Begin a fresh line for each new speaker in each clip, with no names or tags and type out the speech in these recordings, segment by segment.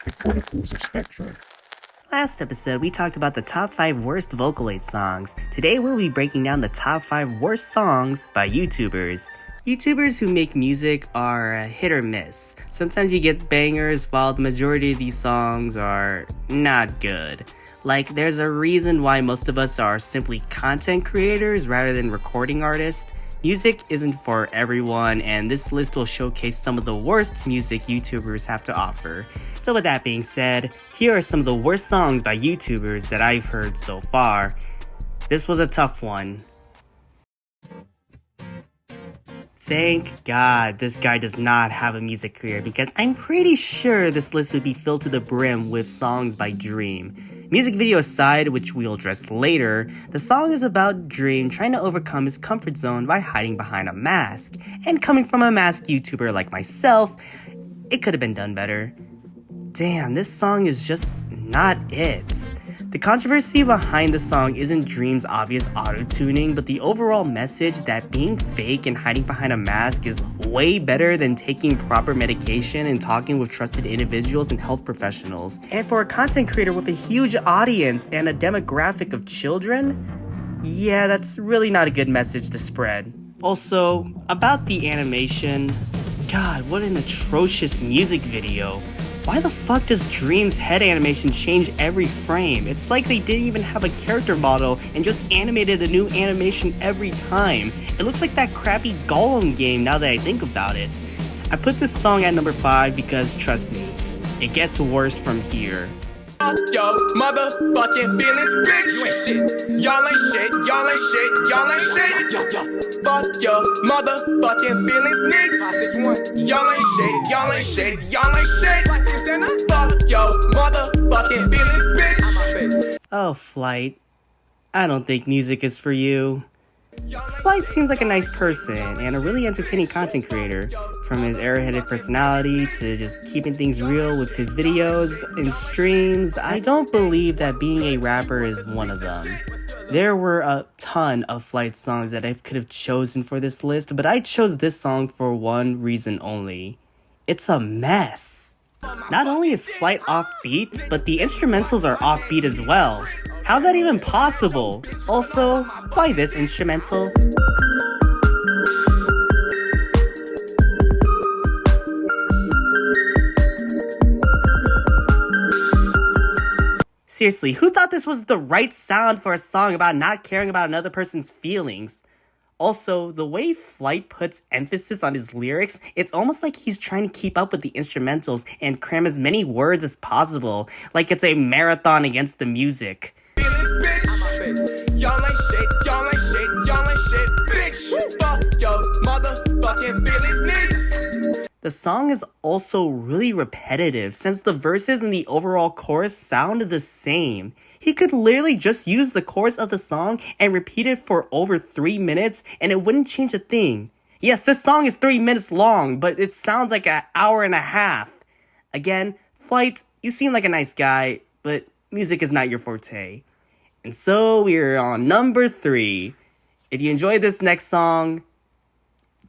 The Chronicles of Spectral.
Last episode, we talked about the top 5 worst Vocaloid songs. Today, we'll be breaking down the top 5 worst songs by YouTubers. YouTubers who make music are hit or miss. Sometimes you get bangers, while the majority of these songs are not good. Like, there's a reason why most of us are simply content creators rather than recording artists. Music isn't for everyone, and this list will showcase some of the worst music YouTubers have to offer. So with that being said, here are some of the worst songs by YouTubers that I've heard so far. This was a tough one. Thank God this guy does not have a music career, because I'm pretty sure this list would be filled to the brim with songs by Dream. Music video aside, which we'll address later, the song is about Dream trying to overcome his comfort zone by hiding behind a mask. And coming from a mask YouTuber like myself, it could have been done better. Damn, this song is just not it. The controversy behind the song isn't Dream's obvious auto-tuning, but the overall message that being fake and hiding behind a mask is way better than taking proper medication and talking with trusted individuals and health professionals. And for a content creator with a huge audience and a demographic of children, yeah, that's really not a good message to spread. Also, about the animation, God, what an atrocious music video. Why the fuck does Dream's head animation change every frame? It's like they didn't even have a character model and just animated a new animation every time. It looks like that crappy Gollum game now that I think about it. I put this song at number 5 because, trust me, it gets worse from here.
Fuck yo, motherfucking feelings, bitch. You ain't shit. Y'all ain't shit. Y'all ain't shit. Y'all ain't shit. Yo. Fuck yo, motherfucking feelings, niggas. Y'all ain't shit. Y'all ain't shit. Y'all ain't shit. Fuck yo, motherfucking feelings, bitch.
Oh, Flight. I don't think music is for you. Flight seems like a nice person and a really entertaining content creator. From his airheaded personality to just keeping things real with his videos and streams, I don't believe that being a rapper is one of them. There were a ton of Flight songs that I could have chosen for this list, but I chose this song for one reason only. It's a mess. Not only is Flight offbeat, but the instrumentals are offbeat as well. How's that even possible? Also, why this instrumental? Seriously, who thought this was the right sound for a song about not caring about another person's feelings? Also, the way Flight puts emphasis on his lyrics, it's almost like he's trying to keep up with the instrumentals and cram as many words as possible, like it's a marathon against the music.
Y'all ain't shit, y'all ain't shit, y'all ain't shit, bitch. Fuck yo, motherfucking feelings, niggas.
The song is also really repetitive since the verses and the overall chorus sound the same. He could literally just use the chorus of the song and repeat it for over 3 minutes and it wouldn't change a thing. Yes, this song is 3 minutes long, but it sounds like an hour and a half. Again, Flight, you seem like a nice guy, but music is not your forte. And so we're on number 3. If you enjoyed this next song,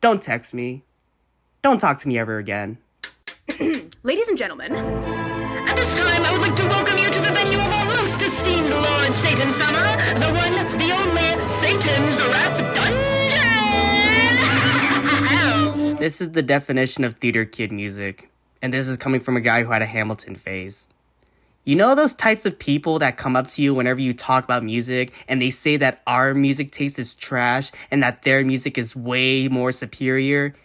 don't text me. Don't talk to me ever again.
Ladies and gentlemen, at this time I would like to welcome you to the venue of our most esteemed Lord Satan Summer, the one, the only, Satan's Rap Dungeon!
This is the definition of theater kid music, and this is coming from a guy who had a Hamilton phase. You know those types of people that come up to you whenever you talk about music and they say that our music taste is trash and that their music is way more superior?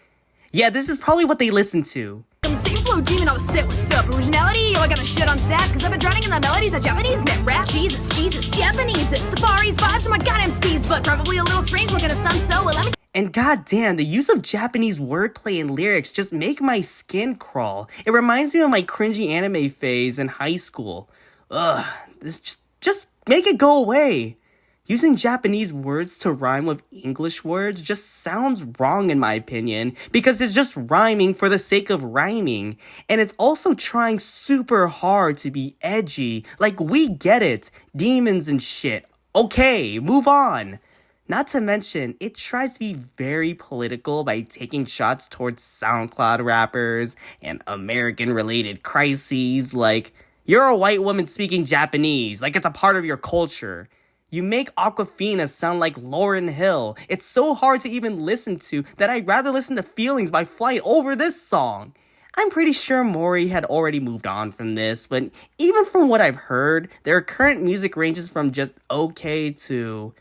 Yeah, this is probably what they listen to.
I'm the same flow demon on the set, what's up? Originality? Yo, I got a shit on set, cause I've been drowning in the melodies of Japanese net rap. Jesus, Japanese, it's the Far East vibes of my goddamn steez, but probably a little strange looking at sun, so let me.
And goddamn, the use of Japanese wordplay and lyrics just make my skin crawl. It reminds me of my cringy anime phase in high school. Ugh, this just make it go away. Using Japanese words to rhyme with English words just sounds wrong in my opinion, because it's just rhyming for the sake of rhyming. And it's also trying super hard to be edgy. Like, we get it. Demons and shit. Okay, move on. Not to mention, it tries to be very political by taking shots towards SoundCloud rappers and American-related crises, like, you're a white woman speaking Japanese, like it's a part of your culture. You make Aquafina sound like Lauryn Hill. It's so hard to even listen to that I'd rather listen to Feelings by Flight over this song. I'm pretty sure Mori had already moved on from this, but even from what I've heard, their current music ranges from just okay to,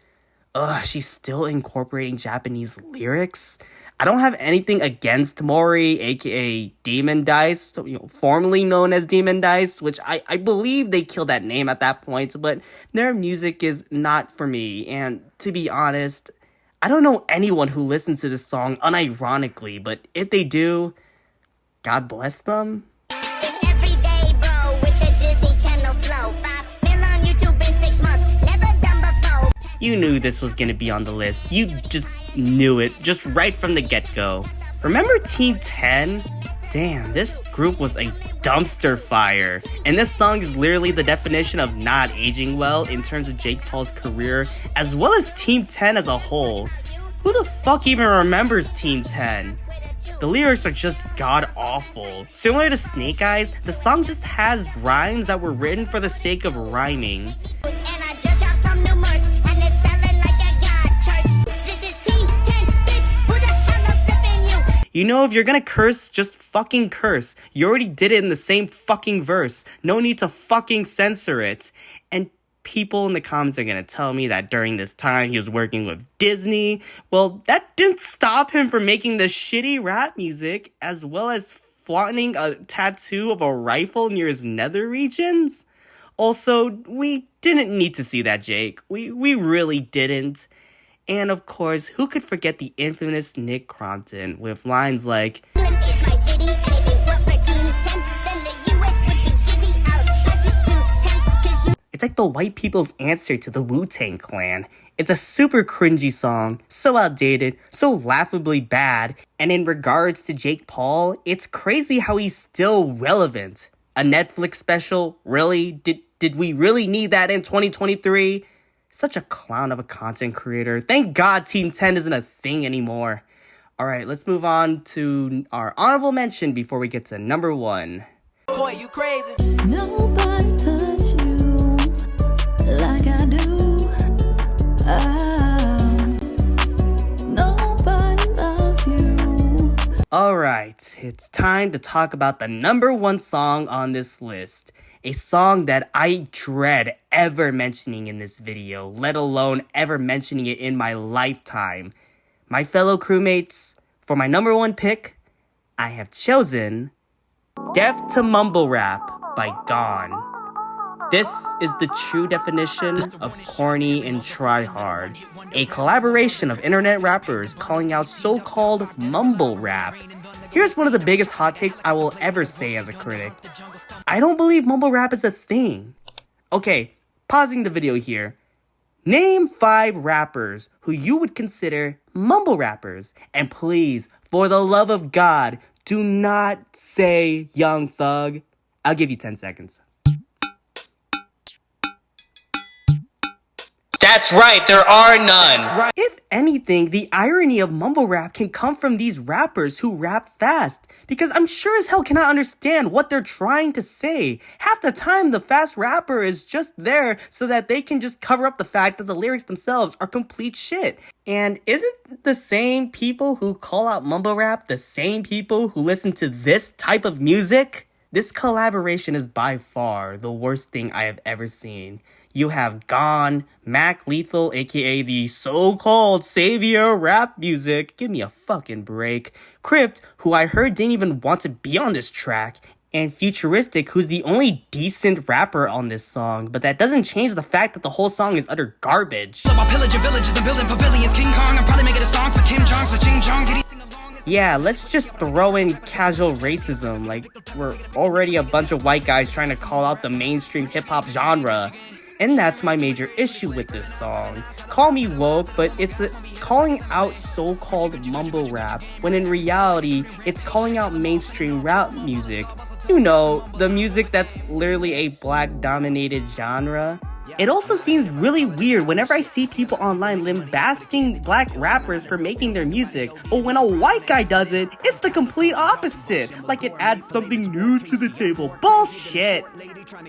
she's still incorporating Japanese lyrics. I don't have anything against Mori, aka Demon Dice, formerly known as Demon Dice, which I believe they killed that name at that point, but their music is not for me, and to be honest, I don't know anyone who listens to this song unironically, but if they do, God bless them.
It's every day, bro, with the Disney Channel flow. 5 mil on YouTube in 6 months, never done before.
You knew this was gonna be on the list. You just knew it, just right from the get-go. Remember Team 10? Damn, this group was a dumpster fire. And this song is literally the definition of not aging well in terms of Jake Paul's career, as well as Team 10 as a whole. Who the fuck even remembers Team 10? The lyrics are just god-awful. Similar to Snake Eyes, the song just has rhymes that were written for the sake of rhyming.
And I just dropped some new merch, and it's selling like a god church. This is Team 10, bitch. Who the hell else up in you?
You know, if you're gonna curse, just fucking curse. You already did it in the same fucking verse. No need to fucking censor it. And people in the comments are gonna tell me that during this time he was working with Disney. Well, that didn't stop him from making the shitty rap music, as well as flaunting a tattoo of a rifle near his nether regions. Also, we didn't need to see that, Jake. We really didn't. And of course, who could forget the infamous Nick Crompton with lines like,
England is my city, and if it were for Team 10, then the US would be shitty. I'll pass it to 10, 'cause you
it's like the white people's answer to the Wu-Tang Clan. It's a super cringy song, so outdated, so laughably bad, and in regards to Jake Paul, it's crazy how he's still relevant. A Netflix special? Really? Did we really need that in 2023? Such a clown of a content creator. Thank God Team 10 isn't a thing anymore. Alright, let's move on to our honorable mention before we get to number 1.
Boy, you crazy.
Nobody touch you like I do. Oh, nobody loves you.
Alright, it's time to talk about the number 1 song on this list. A song that I dread ever mentioning in this video, let alone ever mentioning it in my lifetime. My fellow crewmates, for my number 1 pick, I have chosen Deaf to Mumble Rap by Dawn. This is the true definition of corny and tryhard, a collaboration of internet rappers calling out so-called mumble rap. Here's one of the biggest hot takes I will ever say as a critic. I don't believe mumble rap is a thing. Okay, pausing the video here. Name 5 rappers who you would consider mumble rappers. And please, for the love of God, do not say Young Thug. I'll give you 10 seconds. That's right, there are none. If anything, the irony of mumble rap can come from these rappers who rap fast, because I'm sure as hell cannot understand what they're trying to say. Half the time, the fast rapper is just there so that they can just cover up the fact that the lyrics themselves are complete shit. And isn't the same people who call out mumble rap the same people who listen to this type of music? This collaboration is by far the worst thing I have ever seen. You have Gone, Mac Lethal, aka the so-called savior rap music, give me a fucking break, Crypt, who I heard didn't even want to be on this track, and Futuristic, who's the only decent rapper on this song, but that doesn't change the fact that the whole song is utter garbage.
So I pillage your villages and building pavilions. King Kong, I'm probably making a song for Kim Jong, so Ching Jong, did he sing along?
Yeah, let's just throw in casual racism, like we're already a bunch of white guys trying to call out the mainstream hip-hop genre. And that's my major issue with this song. Call me woke, but it's calling out so-called mumble rap, when in reality, it's calling out mainstream rap music. You know, the music that's literally a black-dominated genre. It also seems really weird whenever I see people online lambasting black rappers for making their music, but when a white guy does it, it's the complete opposite, like it adds something new to the table. Bullshit!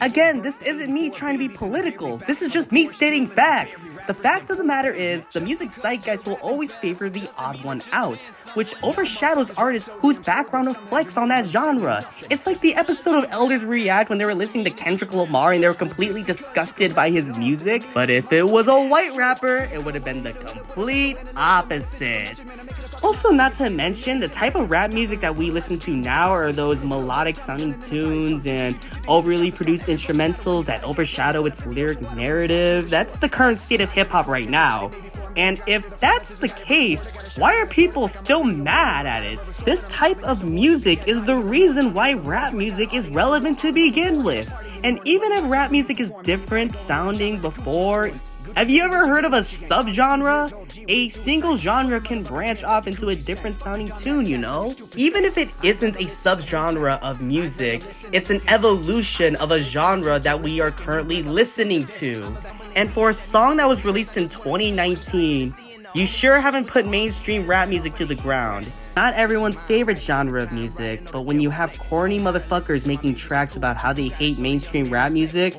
Again, this isn't me trying to be political, this is just me stating facts. The fact of the matter is, the music zeitgeist will always favor the odd one out, which overshadows artists whose background reflects on that genre. It's like the episode of Elders React when they were listening to Kendrick Lamar and they were completely disgusted by his music, but if it was a white rapper, it would have been the complete opposite. Also, not to mention, the type of rap music that we listen to now are those melodic sounding tunes and overly produced instrumentals that overshadow its lyric narrative. That's the current state of hip-hop right now. And if that's the case, why are people still mad at it? This type of music is the reason why rap music is relevant to begin with. And even if rap music is different sounding before, have you ever heard of a subgenre? A single genre can branch off into a different sounding tune, you know? Even if it isn't a subgenre of music, it's an evolution of a genre that we are currently listening to. And for a song that was released in 2019, you sure haven't put mainstream rap music to the ground. Not everyone's favorite genre of music, but when you have corny motherfuckers making tracks about how they hate mainstream rap music,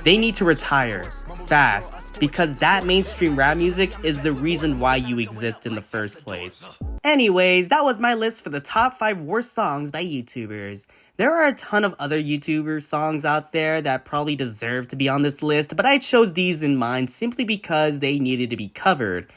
they need to retire. Fast, because that mainstream rap music is the reason why you exist in the first place. Anyways, that was my list for the top 5 worst songs by YouTubers. There are a ton of other YouTuber songs out there that probably deserve to be on this list, but I chose these in mind simply because they needed to be covered.